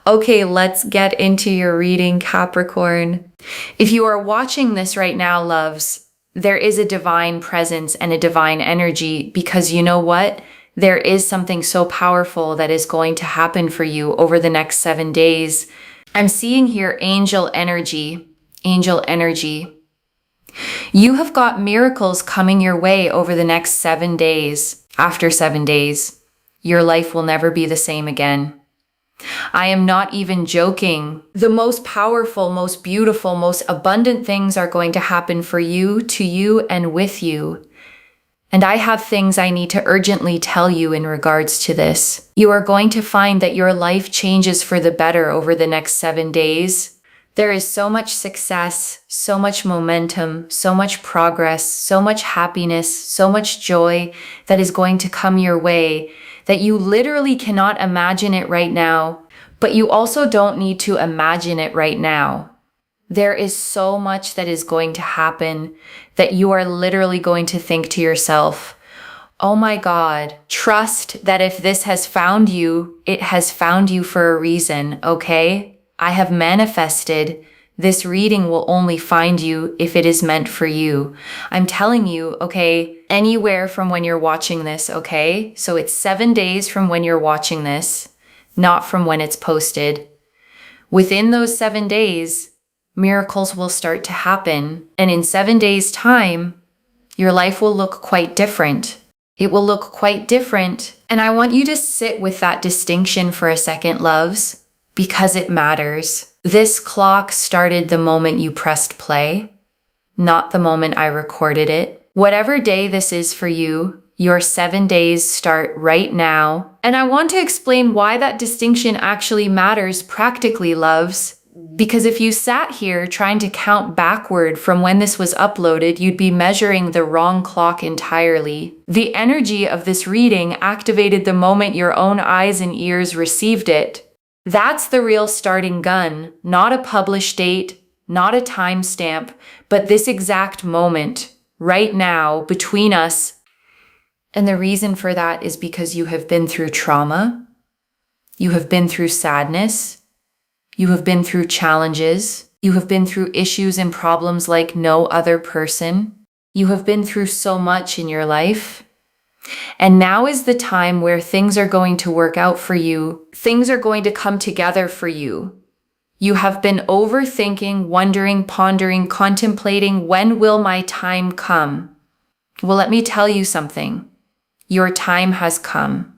Okay, let's get into your reading, Capricorn. If you are watching this right now, loves, there is a divine presence and a divine energy because you know what? There is something so powerful that is going to happen for you over the next 7 days. I'm seeing here angel energy. Angel energy. You have got miracles coming your way over the next 7 days. After 7 days, your life will never be the same again. I am not even joking. The most powerful, most beautiful, most abundant things are going to happen for you, to you, and with you. And I have things I need to urgently tell you in regards to this. You are going to find that your life changes for the better over the next 7 days. There is so much success, so much momentum, so much progress, so much happiness, so much joy that is going to come your way that you literally cannot imagine it right now, but you also don't need to imagine it right now. There is so much that is going to happen that you are literally going to think to yourself, oh my God, trust that if this has found you, it has found you for a reason, okay? I have manifested. This reading will only find you if it is meant for you. I'm telling you, okay, anywhere from when you're watching this, okay? So it's 7 days from when you're watching this, not from when it's posted. Within those 7 days, miracles will start to happen. And in 7 days' time, your life will look quite different. It will look quite different. And I want you to sit with that distinction for a second, loves, because it matters. This clock started the moment you pressed play, not the moment I recorded it. Whatever day this is for you, your 7 days start right now. And I want to explain why that distinction actually matters practically, loves. Because if you sat here trying to count backward from when this was uploaded, you'd be measuring the wrong clock entirely. The energy of this reading activated the moment your own eyes and ears received it. That's the real starting gun, not a published date, not a timestamp, but this exact moment, right now, between us. And the reason for that is because you have been through trauma, you have been through sadness, you have been through challenges, you have been through issues and problems like no other person. You have been through so much in your life. And now is the time where things are going to work out for you. Things are going to come together for you. You have been overthinking, wondering, pondering, contemplating, when will my time come? Well, let me tell you something. Your time has come.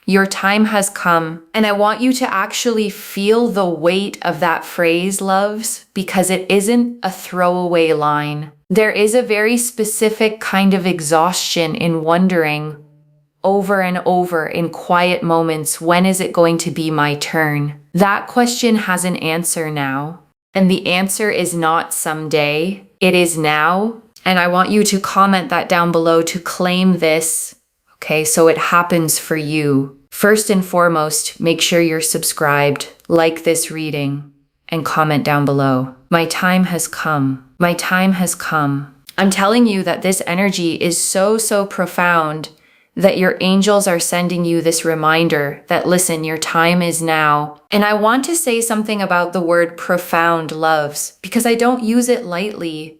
Your time has come. And I want you to actually feel the weight of that phrase, loves, because it isn't a throwaway line. There is a very specific kind of exhaustion in wondering over and over in quiet moments, when is it going to be my turn? That question has an answer now. And the answer is not someday. It is now. And I want you to comment that down below to claim this. Okay, so it happens for you. First and foremost, make sure you're subscribed, like this reading, and comment down below. My time has come. My time has come. I'm telling you that this energy is so profound that your angels are sending you this reminder that, listen, your time is now. And I want to say something about the word profound, loves, because I don't use it lightly.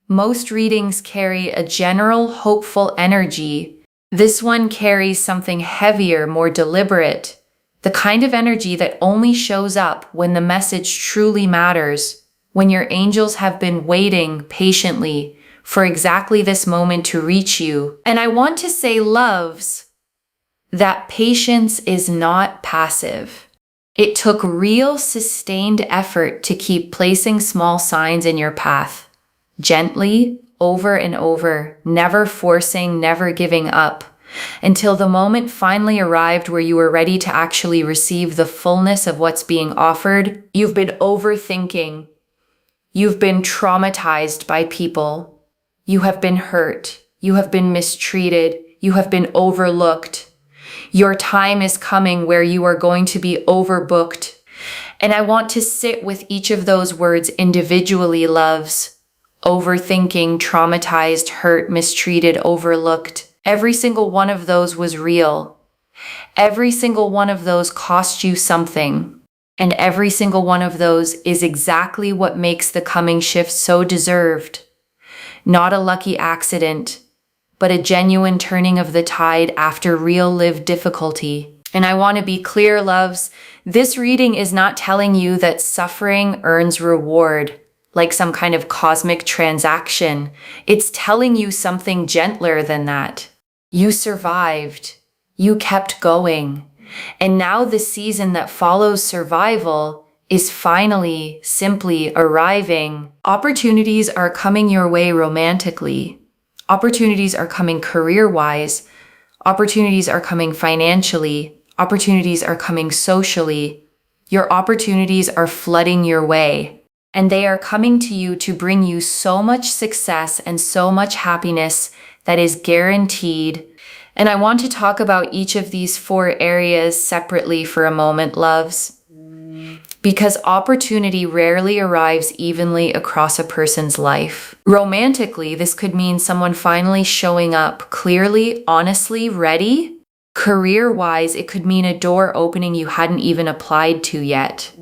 Most readings carry a general, hopeful energy. This one carries something heavier, more deliberate, the kind of energy that only shows up when the message truly matters, when your angels have been waiting patiently for exactly this moment to reach you. And I want to say, loves, that patience is not passive. It took real sustained effort to keep placing small signs in your path, gently, over and over, never forcing, never giving up, until the moment finally arrived where you were ready to actually receive the fullness of what's being offered. You've been overthinking. You've been traumatized by people. You have been hurt. You have been mistreated. You have been overlooked. Your time is coming where you are going to be overbooked. And I want to sit with each of those words individually, loves. Overthinking, traumatized, hurt, mistreated, overlooked. Every single one of those was real. Every single one of those cost you something. And every single one of those is exactly what makes the coming shift so deserved. Not a lucky accident, but a genuine turning of the tide after real lived difficulty. And I want to be clear, loves, this reading is not telling you that suffering earns reward, like some kind of cosmic transaction. It's telling you something gentler than that. You survived. You kept going. And now the season that follows survival is finally simply arriving. Opportunities are coming your way romantically. Opportunities are coming career-wise. Opportunities are coming financially. Opportunities are coming socially. Your opportunities are flooding your way. And they are coming to you to bring you so much success and so much happiness that is guaranteed. And I want to talk about each of these 4 areas separately for a moment, loves. Because opportunity rarely arrives evenly across a person's life. Romantically, this could mean someone finally showing up clearly, honestly, ready. Career-wise, it could mean a door opening you hadn't even applied to yet.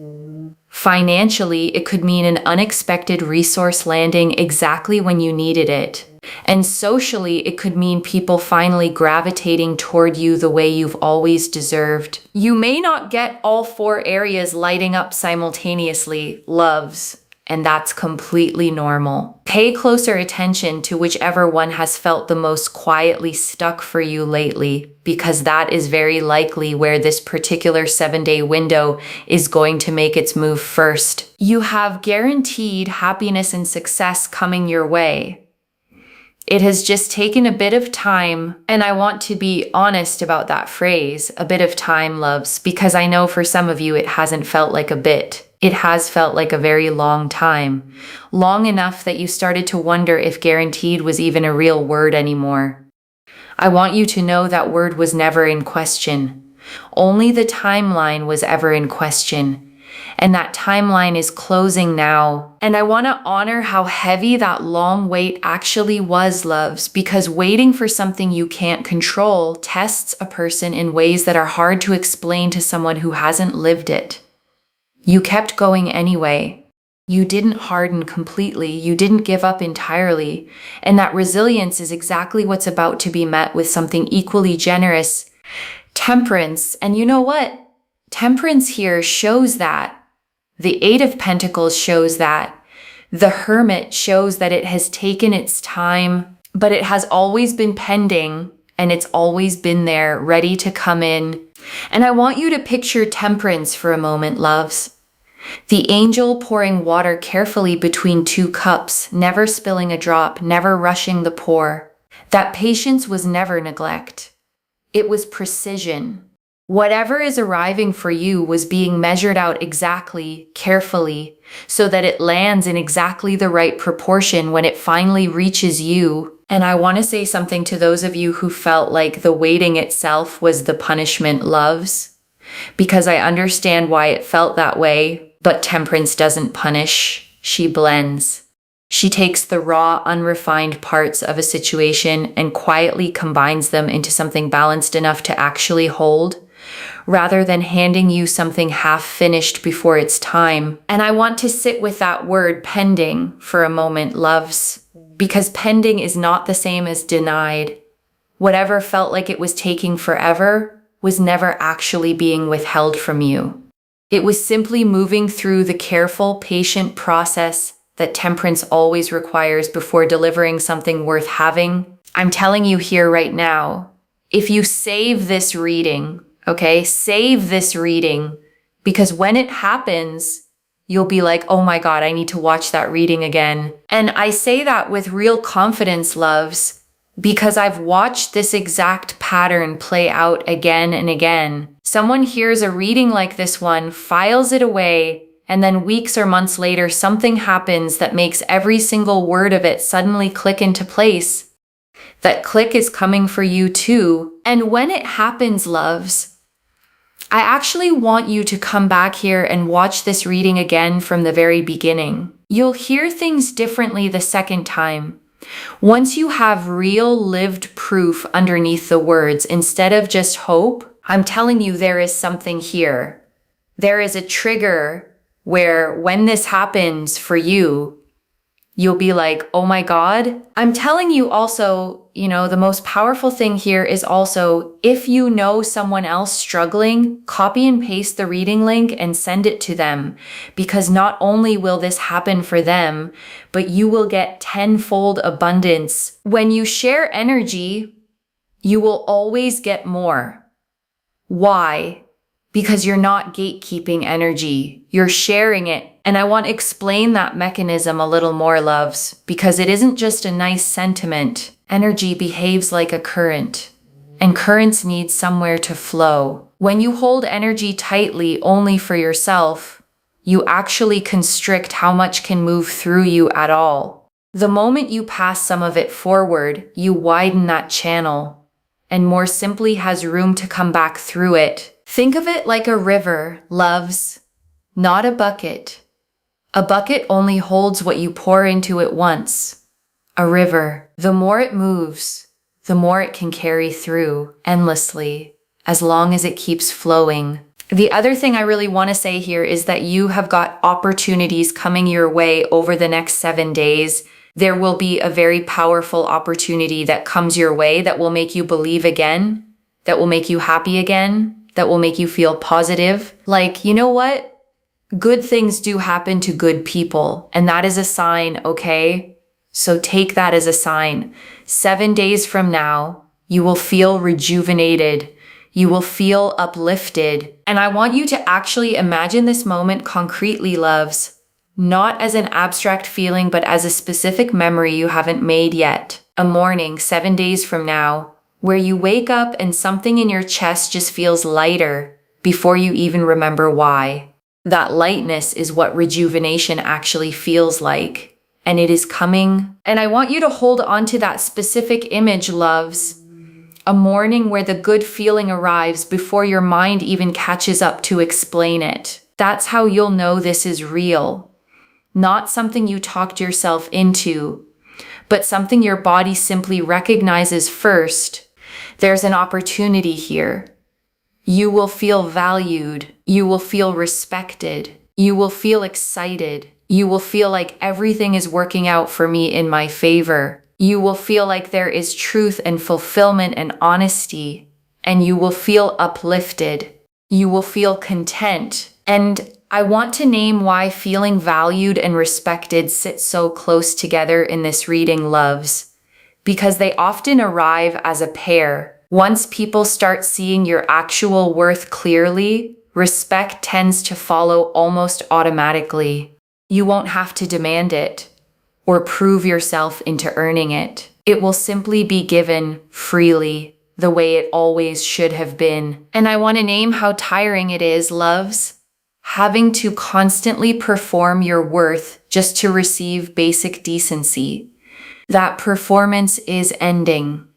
Financially, it could mean an unexpected resource landing exactly when you needed it. And socially, it could mean people finally gravitating toward you the way you've always deserved. You may not get all 4 areas lighting up simultaneously, loves, and that's completely normal. Pay closer attention to whichever one has felt the most quietly stuck for you lately, because that is very likely where this particular 7-day window is going to make its move first. You have guaranteed happiness and success coming your way. It has just taken a bit of time, and I want to be honest about that phrase, a bit of time, loves, because I know for some of you it hasn't felt like a bit. It has felt like a very long time. Long enough that you started to wonder if guaranteed was even a real word anymore. I want you to know that word was never in question. Only the timeline was ever in question. And that timeline is closing now. And I want to honor how heavy that long wait actually was, loves, because waiting for something you can't control tests a person in ways that are hard to explain to someone who hasn't lived it. You kept going anyway. You didn't harden completely. You didn't give up entirely. And that resilience is exactly what's about to be met with something equally generous. Temperance. And you know what? Temperance here shows that. The 8 of Pentacles shows that. The Hermit shows that it has taken its time, but it has always been pending, and it's always been there, ready to come in. And I want you to picture Temperance for a moment, loves. The angel pouring water carefully between 2 cups, never spilling a drop, never rushing the pour. That patience was never neglect. It was precision. Whatever is arriving for you was being measured out exactly, carefully, so that it lands in exactly the right proportion when it finally reaches you. And I want to say something to those of you who felt like the waiting itself was the punishment, loves, because I understand why it felt that way, but Temperance doesn't punish, she blends. She takes the raw, unrefined parts of a situation and quietly combines them into something balanced enough to actually hold, rather than handing you something half-finished before its time. And I want to sit with that word pending for a moment, loves, because pending is not the same as denied. Whatever felt like it was taking forever was never actually being withheld from you. It was simply moving through the careful, patient process that Temperance always requires before delivering something worth having. I'm telling you here right now, if you save this reading, okay, save this reading, because when it happens, you'll be like, oh my God, I need to watch that reading again. And I say that with real confidence, loves, because I've watched this exact pattern play out again and again. Someone hears a reading like this one, files it away, and then weeks or months later, something happens that makes every single word of it suddenly click into place. That click is coming for you too. And when it happens, loves, I actually want you to come back here and watch this reading again from the very beginning. You'll hear things differently the second time. Once you have real lived proof underneath the words, instead of just hope, I'm telling you there is something here. There is a trigger where when this happens for you, you'll be like, oh my God. I'm telling you also, the most powerful thing here is also, if you know someone else struggling, copy and paste the reading link and send it to them, because not only will this happen for them, but you will get tenfold abundance. When you share energy, you will always get more. Why? Because you're not gatekeeping energy. You're sharing it. And I want to explain that mechanism a little more, loves, because it isn't just a nice sentiment. Energy behaves like a current, and currents need somewhere to flow. When you hold energy tightly only for yourself, you actually constrict how much can move through you at all. The moment you pass some of it forward, you widen that channel, and more simply has room to come back through it. Think of it like a river, loves, not a bucket. A bucket only holds what you pour into it once. A river, the more it moves, the more it can carry through endlessly, as long as it keeps flowing. The other thing I really want to say here is that you have got opportunities coming your way over the next 7 days. There will be a very powerful opportunity that comes your way that will make you believe again, that will make you happy again, that will make you feel positive. Like, you know what? Good things do happen to good people, and that is a sign, okay? So take that as a sign. 7 days from now, you will feel rejuvenated. You will feel uplifted. And I want you to actually imagine this moment concretely, loves, not as an abstract feeling, but as a specific memory you haven't made yet. A morning 7 days from now, where you wake up and something in your chest just feels lighter before you even remember why. That lightness is what rejuvenation actually feels like. And it is coming. And I want you to hold on to that specific image, loves. A morning where the good feeling arrives before your mind even catches up to explain it. That's how you'll know this is real. Not something you talked yourself into, but something your body simply recognizes first. There's an opportunity here. You will feel valued. You will feel respected. You will feel excited. You will feel like everything is working out for me in my favor. You will feel like there is truth and fulfillment and honesty, and you will feel uplifted. You will feel content. And I want to name why feeling valued and respected sit so close together in this reading, loves, because they often arrive as a pair. Once people start seeing your actual worth clearly, respect tends to follow almost automatically. You won't have to demand it or prove yourself into earning it. It will simply be given freely, the way it always should have been. And I want to name how tiring it is, loves, having to constantly perform your worth just to receive basic decency. That performance is ending.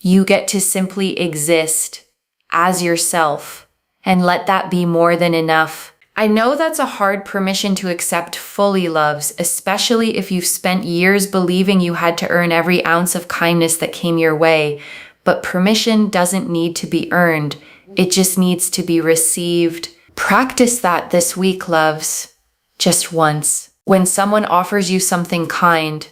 You get to simply exist as yourself and let that be more than enough. I know that's a hard permission to accept fully, loves, especially if you've spent years believing you had to earn every ounce of kindness that came your way. But permission doesn't need to be earned. It just needs to be received. Practice that this week, loves. Just once. When someone offers you something kind,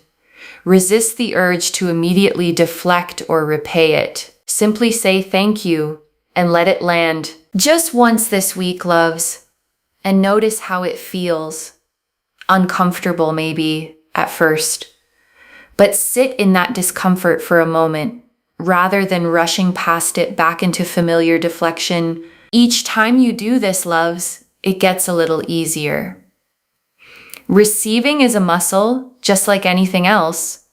resist the urge to immediately deflect or repay it. Simply say thank you and let it land. Just once this week, loves. And notice how it feels. Uncomfortable maybe at first. But sit in that discomfort for a moment, rather than rushing past it back into familiar deflection. Each time you do this, loves, it gets a little easier. Receiving is a muscle, just like anything else.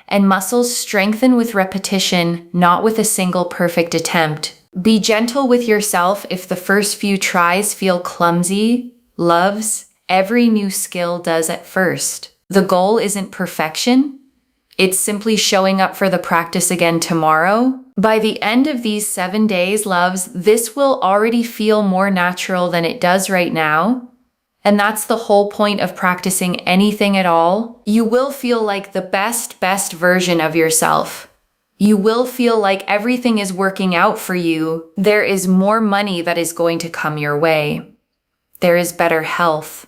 And muscles strengthen with repetition, not with a single perfect attempt. Be gentle with yourself if the first few tries feel clumsy, loves. Every new skill does at first. The goal isn't perfection. It's simply showing up for the practice again tomorrow. By the end of these 7 days, loves, this will already feel more natural than it does right now. And that's the whole point of practicing anything at all. You will feel like the best version of yourself. You will feel like everything is working out for you. There is more money that is going to come your way. there is better health,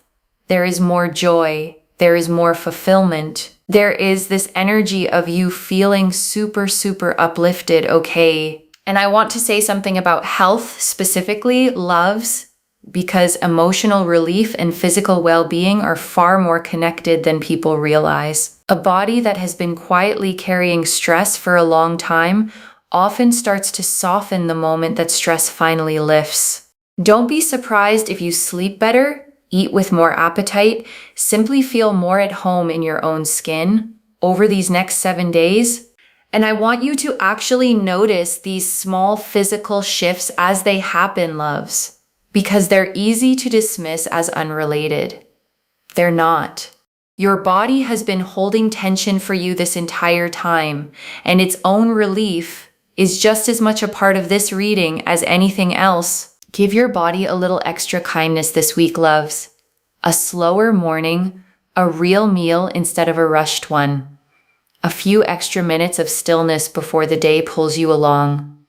there is more joy, there is more fulfillment. There is this energy of you feeling super, super uplifted, okay? And I want to say something about health specifically, loves, because emotional relief and physical well-being are far more connected than people realize. A body that has been quietly carrying stress for a long time often starts to soften the moment that stress finally lifts. Don't be surprised if you sleep better, eat with more appetite, simply feel more at home in your own skin over these next 7 days. And I want you to actually notice these small physical shifts as they happen, loves, because they're easy to dismiss as unrelated. They're not. Your body has been holding tension for you this entire time, and its own relief is just as much a part of this reading as anything else. Give your body a little extra kindness this week, loves. A slower morning, a real meal instead of a rushed one. A few extra minutes of stillness before the day pulls you along.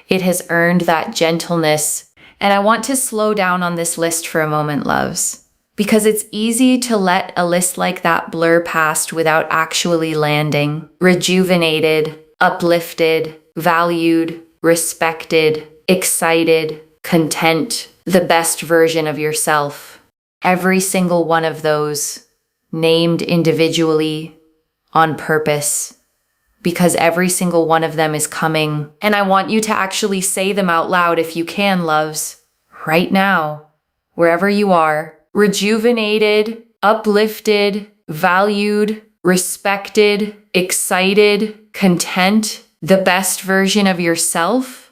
It has earned that gentleness. And I want to slow down on this list for a moment, loves, because it's easy to let a list like that blur past without actually landing. Rejuvenated, uplifted, valued, respected, excited, content, the best version of yourself. Every single one of those, named individually, on purpose, because every single one of them is coming. And I want you to actually say them out loud if you can, loves, right now, wherever you are. Rejuvenated, uplifted, valued, respected, excited, content, the best version of yourself.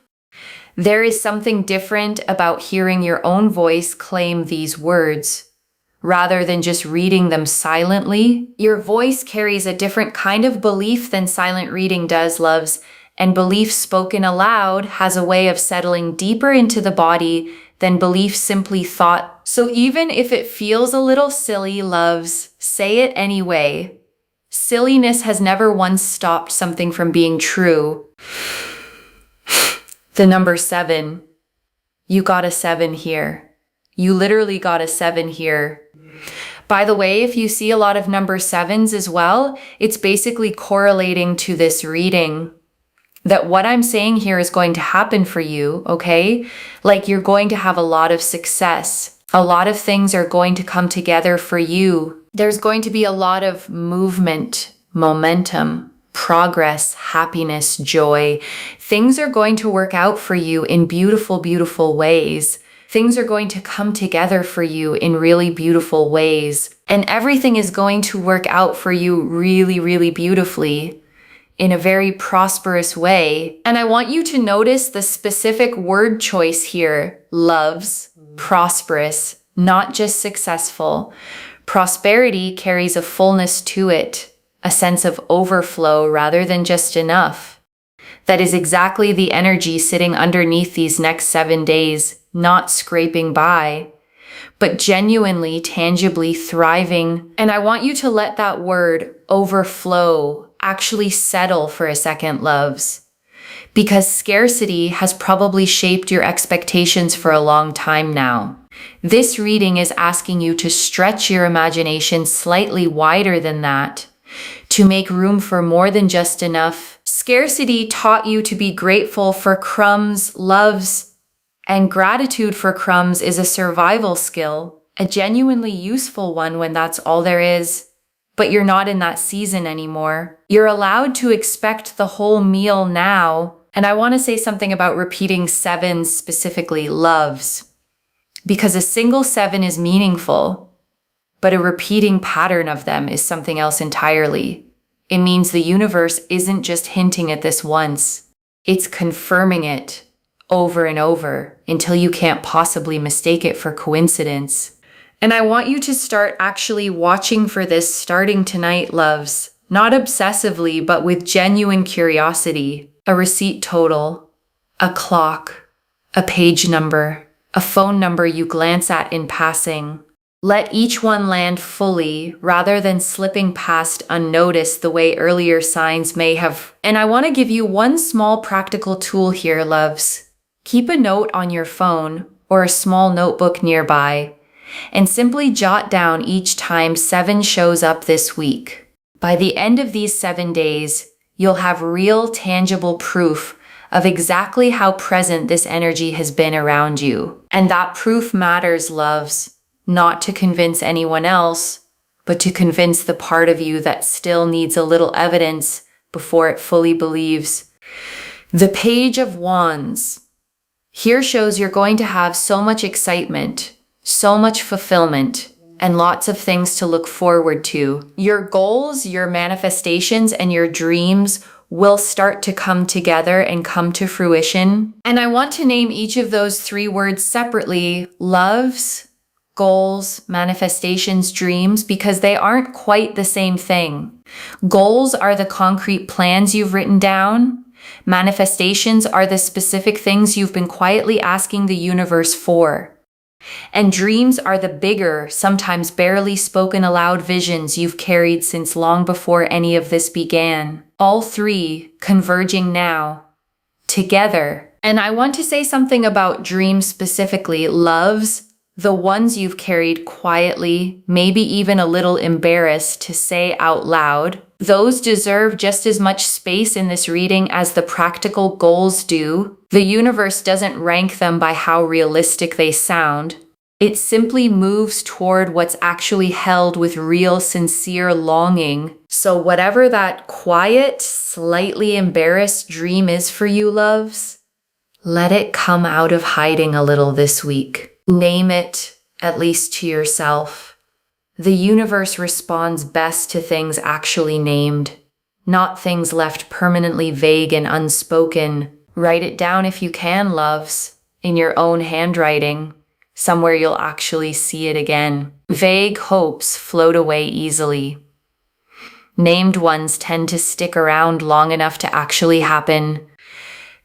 There is something different about hearing your own voice claim these words, rather than just reading them silently. Your voice carries a different kind of belief than silent reading does, loves, and belief spoken aloud has a way of settling deeper into the body than belief simply thought. So even if it feels a little silly, loves, say it anyway. Silliness has never once stopped something from being true. The number 7. You got a 7 here. You literally got a 7 here. By the way, if you see a lot of number 7s as well, it's basically correlating to this reading that what I'm saying here is going to happen for you, okay? Like you're going to have a lot of success. A lot of things are going to come together for you. There's going to be a lot of movement, momentum, progress, happiness, joy. Things are going to work out for you in beautiful, beautiful ways. Things are going to come together for you in really beautiful ways. And everything is going to work out for you really, really beautifully in a very prosperous way. And I want you to notice the specific word choice here, loves, prosperous, not just successful. Prosperity carries a fullness to it, a sense of overflow rather than just enough. That is exactly the energy sitting underneath these next 7 days, not scraping by, but genuinely, tangibly thriving. And I want you to let that word overflow actually settle for a second, loves, because scarcity has probably shaped your expectations for a long time now. This reading is asking you to stretch your imagination slightly wider than that, to make room for more than just enough. Scarcity taught you to be grateful for crumbs, loves, and gratitude for crumbs is a survival skill, a genuinely useful one when that's all there is. But you're not in that season anymore. You're allowed to expect the whole meal now. And I want to say something about repeating 7s, specifically loves, because a single 7 is meaningful, but a repeating pattern of them is something else entirely. It means the universe isn't just hinting at this once. It's confirming it over and over until you can't possibly mistake it for coincidence. And I want you to start actually watching for this starting tonight, loves. Not obsessively, but with genuine curiosity. A receipt total, a clock, a page number, a phone number you glance at in passing. Let each one land fully rather than slipping past unnoticed the way earlier signs may have. And I want to give you one small practical tool here, loves. Keep a note on your phone or a small notebook nearby and simply jot down each time 7 shows up this week. By the end of these 7 days, you'll have real, tangible proof of exactly how present this energy has been around you. And that proof matters, loves, not to convince anyone else, but to convince the part of you that still needs a little evidence before it fully believes. The Page of Wands. Here shows you're going to have so much excitement, so much fulfillment, and lots of things to look forward to. Your goals, your manifestations, and your dreams will start to come together and come to fruition. And I want to name each of those 3 words separately: loves, goals, manifestations, dreams, because they aren't quite the same thing. Goals are the concrete plans you've written down. Manifestations are the specific things you've been quietly asking the universe for. And dreams are the bigger, sometimes barely spoken aloud visions you've carried since long before any of this began. All 3 converging now, together. And I want to say something about dreams specifically. Loves, the ones you've carried quietly, maybe even a little embarrassed to say out loud. Those deserve just as much space in this reading as the practical goals do. The universe doesn't rank them by how realistic they sound. It simply moves toward what's actually held with real, sincere longing. So whatever that quiet, slightly embarrassed dream is for you, loves, let it come out of hiding a little this week. Name it, at least to yourself. The universe responds best to things actually named, not things left permanently vague and unspoken. Write it down if you can, loves, in your own handwriting, somewhere you'll actually see it again. Vague hopes float away easily. Named ones tend to stick around long enough to actually happen.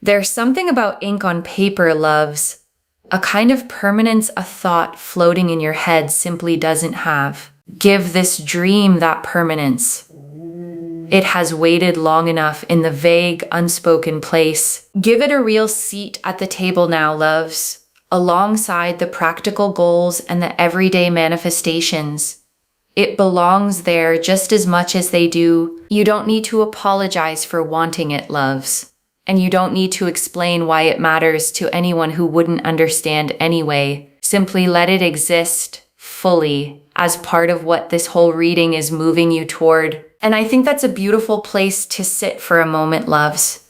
There's something about ink on paper, loves, a kind of permanence a thought floating in your head simply doesn't have. Give this dream that permanence. It has waited long enough in the vague, unspoken place. Give it a real seat at the table now, loves, alongside the practical goals and the everyday manifestations. It belongs there just as much as they do. You don't need to apologize for wanting it, loves. And you don't need to explain why it matters to anyone who wouldn't understand anyway. Simply let it exist fully as part of what this whole reading is moving you toward. And I think that's a beautiful place to sit for a moment, loves,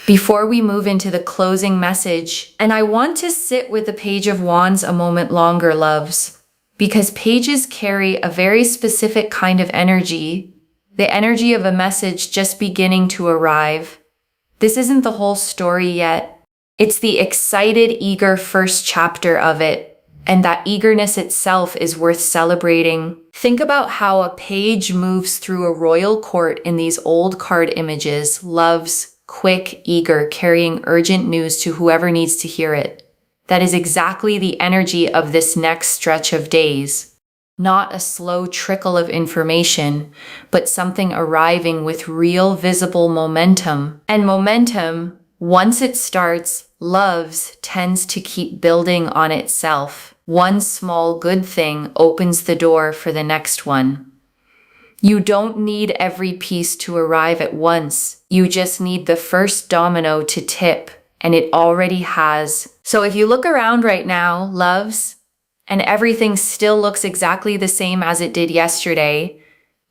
before we move into the closing message. And I want to sit with the Page of Wands a moment longer, loves, because pages carry a very specific kind of energy, the energy of a message just beginning to arrive. This isn't the whole story yet. It's the excited, eager first chapter of it, and that eagerness itself is worth celebrating. Think about how a page moves through a royal court in these old card images, loves, quick, eager, carrying urgent news to whoever needs to hear it. That is exactly the energy of this next stretch of days. Not a slow trickle of information, but something arriving with real visible momentum. And momentum, once it starts, loves, tends to keep building on itself. One small good thing opens the door for the next one. You don't need every piece to arrive at once. You just need the first domino to tip, and it already has. So if you look around right now, loves, and everything still looks exactly the same as it did yesterday,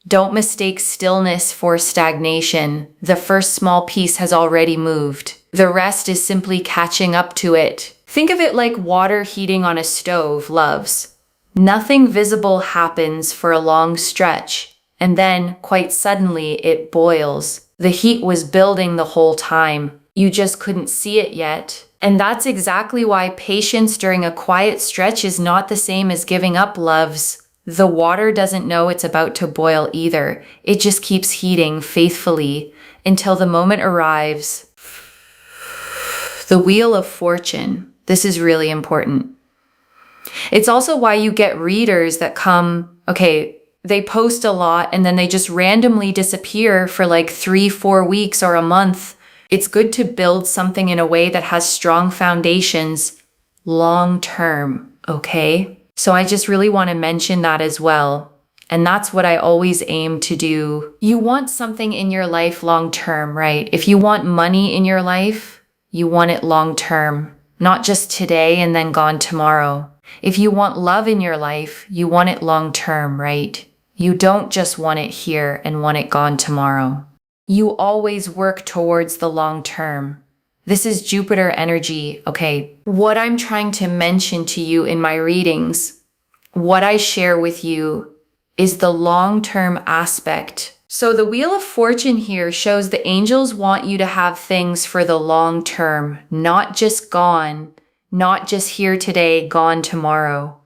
don't mistake stillness for stagnation. The first small piece has already moved. The rest is simply catching up to it. Think of it like water heating on a stove, loves. Nothing visible happens for a long stretch, and then, quite suddenly, it boils. The heat was building the whole time. You just couldn't see it yet. And that's exactly why patience during a quiet stretch is not the same as giving up, loves. The water doesn't know it's about to boil either. It just keeps heating faithfully until the moment arrives. The Wheel of Fortune. This is really important. It's also why you get readers that come, they post a lot and then they just randomly disappear for like 3-4 weeks or a month. It's good to build something in a way that has strong foundations long term, okay? So I just really want to mention that as well. And that's what I always aim to do. You want something in your life long term, right? If you want money in your life, you want it long term, not just today and then gone tomorrow. If you want love in your life, you want it long term, right? You don't just want it here and want it gone tomorrow. You always work towards the long term. This is Jupiter energy, okay? What I'm trying to mention to you in my readings, what I share with you is the long-term aspect. So the Wheel of Fortune here shows the angels want you to have things for the long term, not just gone, not just here today, gone tomorrow.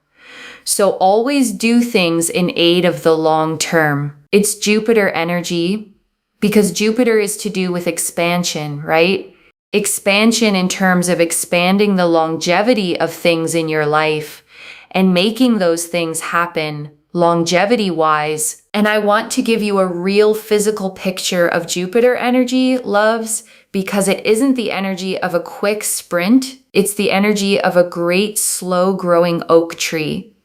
So always do things in aid of the long term. It's Jupiter energy because Jupiter is to do with expansion, right? Expansion in terms of expanding the longevity of things in your life and making those things happen longevity-wise. And I want to give you a real physical picture of Jupiter energy, loves, because it isn't the energy of a quick sprint. It's the energy of a great slow-growing oak tree.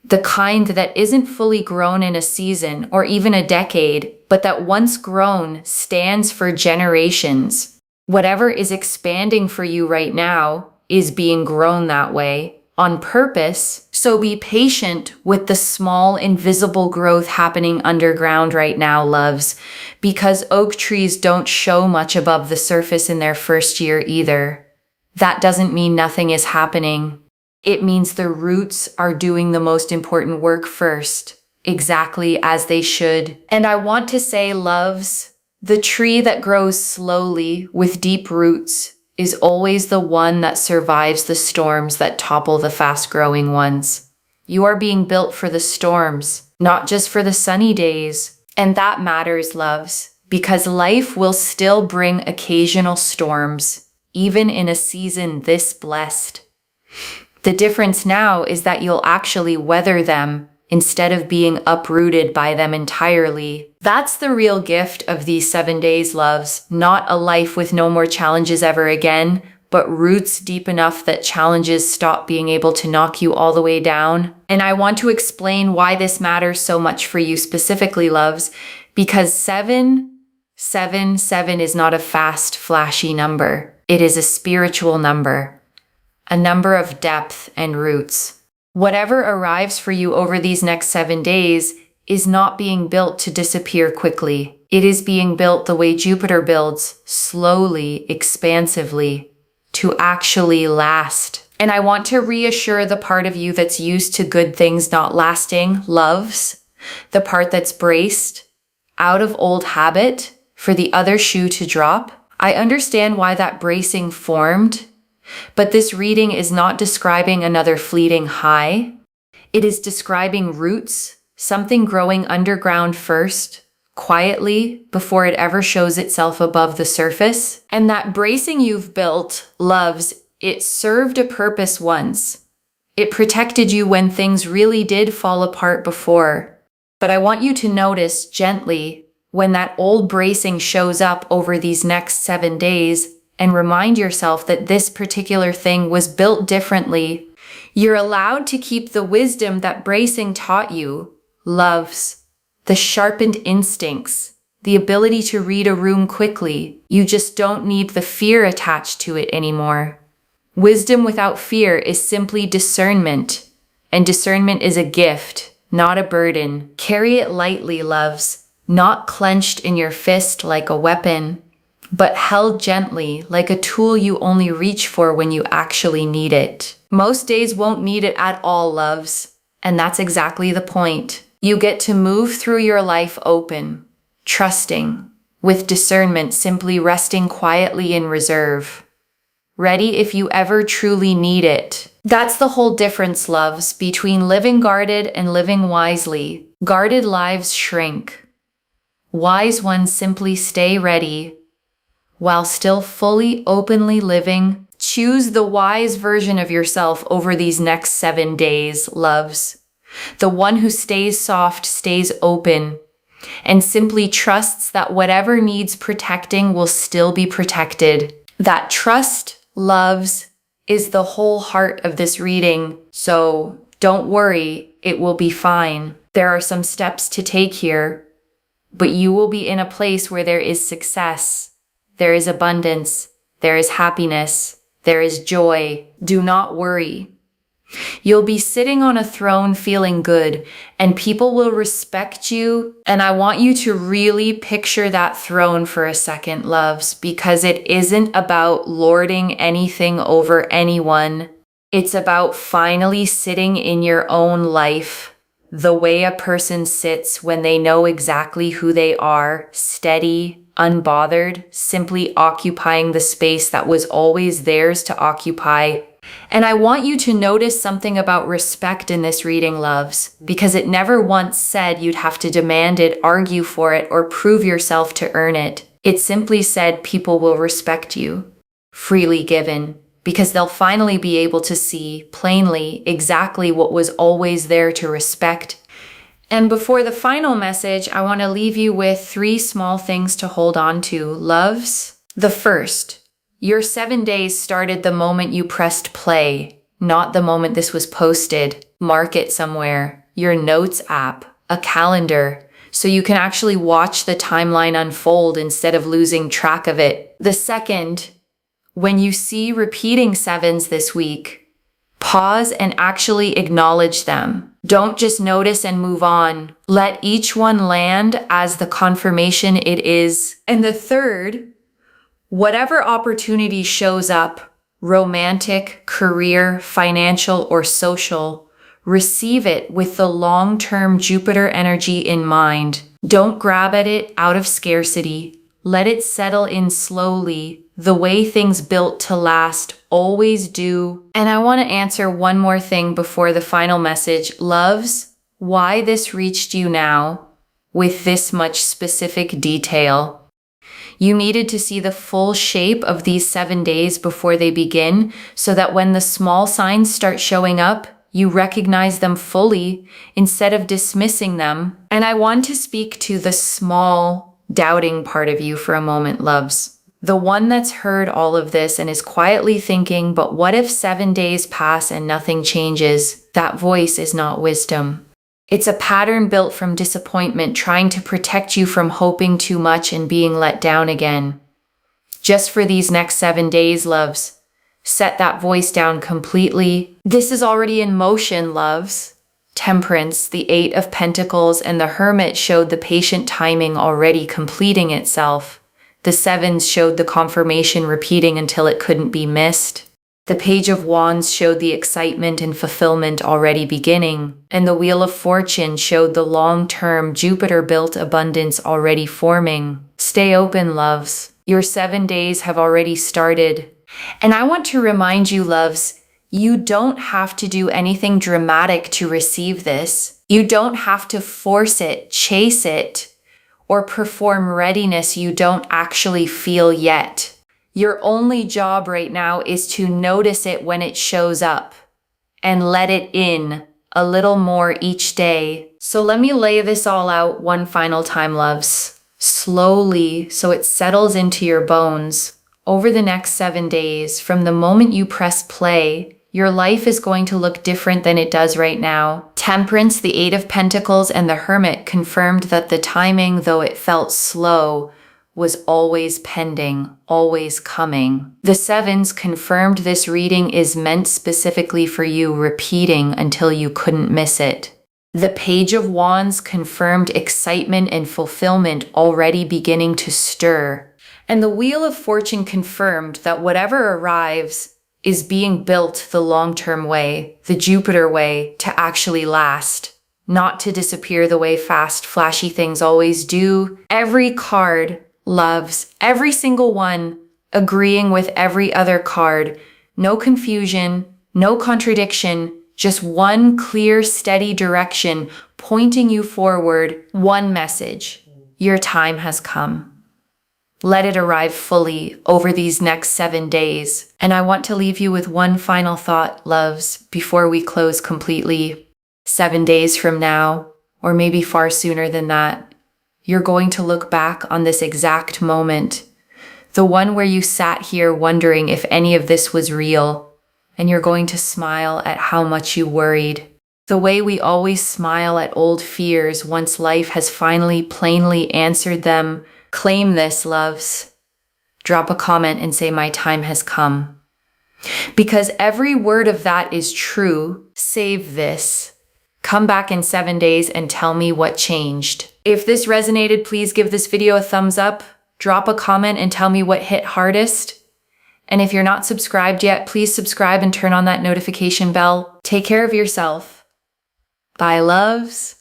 The kind that isn't fully grown in a season or even a decade, but that once grown stands for generations. Whatever is expanding for you right now is being grown that way on purpose. So be patient with the small invisible growth happening underground right now, loves, because oak trees don't show much above the surface in their first year either. That doesn't mean nothing is happening. It means the roots are doing the most important work first, exactly as they should. And I want to say, loves, the tree that grows slowly with deep roots is always the one that survives the storms that topple the fast-growing ones. You are being built for the storms, not just for the sunny days. And that matters, loves, because life will still bring occasional storms, even in a season this blessed. The difference now is that you'll actually weather them instead of being uprooted by them entirely. That's the real gift of these 7 days, loves. Not a life with no more challenges ever again, but roots deep enough that challenges stop being able to knock you all the way down. And I want to explain why this matters so much for you specifically, loves, because 777 is not a fast, flashy number. It is a spiritual number, a number of depth and roots. Whatever arrives for you over these next 7 days is not being built to disappear quickly. It is being built the way Jupiter builds, slowly, expansively, to actually last. And I want to reassure the part of you that's used to good things not lasting, loves, the part that's braced, out of old habit, for the other shoe to drop. I understand why that bracing formed, but this reading is not describing another fleeting high. It is describing roots, something growing underground first, quietly, before it ever shows itself above the surface. And that bracing you've built, loves, it served a purpose once. It protected you when things really did fall apart before. But I want you to notice gently when that old bracing shows up over these next 7 days, and remind yourself that this particular thing was built differently. You're allowed to keep the wisdom that bracing taught you, loves, the sharpened instincts, the ability to read a room quickly. You just don't need the fear attached to it anymore. Wisdom without fear is simply discernment, and discernment is a gift, not a burden. Carry it lightly, loves, not clenched in your fist like a weapon, but held gently like a tool you only reach for when you actually need it. Most days won't need it at all, loves, and that's exactly the point. You get to move through your life open, trusting, with discernment, simply resting quietly in reserve, ready if you ever truly need it. That's the whole difference, loves, between living guarded and living wisely. Guarded lives shrink. Wise ones simply stay ready, while still fully, openly living. Choose the wise version of yourself over these next 7 days, loves. The one who stays soft, stays open, and simply trusts that whatever needs protecting will still be protected. That trust, loves, is the whole heart of this reading. So Don't worry, it will be fine. There are some steps to take here, but you will be in a place where there is success, there is abundance, there is happiness, there is joy. Do not worry. You'll be sitting on a throne feeling good, and people will respect you. And I want you to really picture that throne for a second, loves, because it isn't about lording anything over anyone. It's about finally sitting in your own life, the way a person sits when they know exactly who they are, steady, unbothered, simply occupying the space that was always theirs to occupy. And I want you to notice something about respect in this reading, loves, because it never once said you'd have to demand it, argue for it, or prove yourself to earn it. It simply said people will respect you, freely given, because they'll finally be able to see plainly exactly what was always there to respect. And before the final message, I want to leave you with 3 small things to hold on to, loves. The first, your 7 days started the moment you pressed play, not the moment this was posted. Mark it somewhere, your notes app, a calendar, so you can actually watch the timeline unfold instead of losing track of it. The second, when you see repeating 7s this week, pause and actually acknowledge them. Don't just notice and move on. Let each one land as the confirmation it is. And the third, whatever opportunity shows up, romantic, career, financial, or social, receive it with the long-term Jupiter energy in mind. Don't grab at it out of scarcity. Let it settle in slowly, the way things built to last always do. And I want to answer one more thing before the final message. Loves, why this reached you now with this much specific detail. You needed to see the full shape of these 7 days before they begin, so that when the small signs start showing up, you recognize them fully instead of dismissing them. And I want to speak to the small, doubting part of you for a moment, loves. The one that's heard all of this and is quietly thinking, but what if 7 days pass and nothing changes? That voice is not wisdom. It's a pattern built from disappointment, trying to protect you from hoping too much and being let down again. Just for these next 7 days, loves, set that voice down completely. This is already in motion, loves. Temperance, the 8 of Pentacles, and the Hermit showed the patient timing already completing itself. The 7s showed the confirmation repeating until it couldn't be missed. The Page of Wands showed the excitement and fulfillment already beginning, and the Wheel of Fortune showed the long-term Jupiter-built abundance already forming. Stay open, loves. Your 7 days have already started. And I want to remind you, loves, you don't have to do anything dramatic to receive this. You don't have to force it, chase it, or perform readiness you don't actually feel yet. Your only job right now is to notice it when it shows up and let it in a little more each day. So let me lay this all out one final time, loves, slowly so it settles into your bones. Over the next 7 days, from the moment you press play, your life is going to look different than it does right now. Temperance, the 8 of Pentacles, and the Hermit confirmed that the timing, though it felt slow, was always pending, always coming. The 7s confirmed this reading is meant specifically for you, repeating until you couldn't miss it. The Page of Wands confirmed excitement and fulfillment already beginning to stir. And the Wheel of Fortune confirmed that whatever arrives is being built the long-term way, the Jupiter way, to actually last, not to disappear the way fast, flashy things always do. Every card, loves, every single one, agreeing with every other card. No confusion, no contradiction, just one clear, steady direction pointing you forward. One message: your time has come. Let it arrive fully over these next 7 days. And I want to leave you with one final thought, loves, before we close completely. 7 days from now, or maybe far sooner than that, you're going to look back on this exact moment, the one where you sat here wondering if any of this was real, and you're going to smile at how much you worried. The way we always smile at old fears once life has finally plainly answered them. Claim this, loves. Drop a comment and say, my time has come. Because every word of that is true. Save this. Come back in 7 days and tell me what changed. If this resonated, please give this video a thumbs up. Drop a comment and tell me what hit hardest. And if you're not subscribed yet, please subscribe and turn on that notification bell. Take care of yourself. Bye, loves.